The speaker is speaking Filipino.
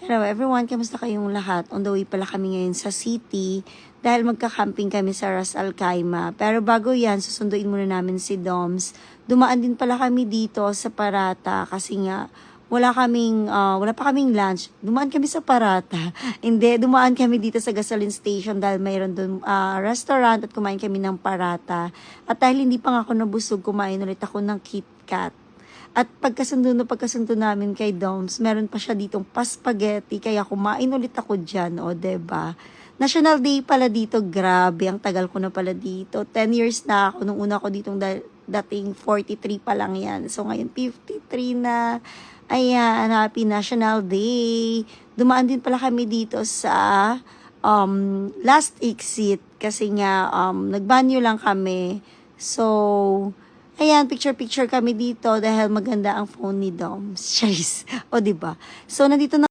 Hello everyone, kamusta kayong lahat? On the way pala kami ngayon sa city dahil magka-camping kami sa Ras Al Khaimah. Pero bago yan, susunduin muna namin si Doms. Dumaan din pala kami dito sa Parata kasi nga wala pa kaming lunch. Dumaan kami sa Parata. Hindi, dumaan kami dito sa gasoline station dahil mayroon doon restaurant at kumain kami ng Parata. At dahil hindi pa nga ako nabusog, kumain ulit ako ng KitKat. At pagkasundo namin kay Doms, meron pa siya ditong pa-spaghetti, kaya kumain ulit ako dyan, o, diba? National Day pala dito, grabe, ang tagal ko na pala dito. 10 years na ako, nung una ko ditong dating 43 pa lang yan. So ngayon 53 na, ayan, happy National Day. Dumaan din pala kami dito sa last exit, kasi nga nagbanyo lang kami. So, ayan, picture-picture kami dito dahil maganda ang phone ni Doms. Charis. O, diba? So, nandito na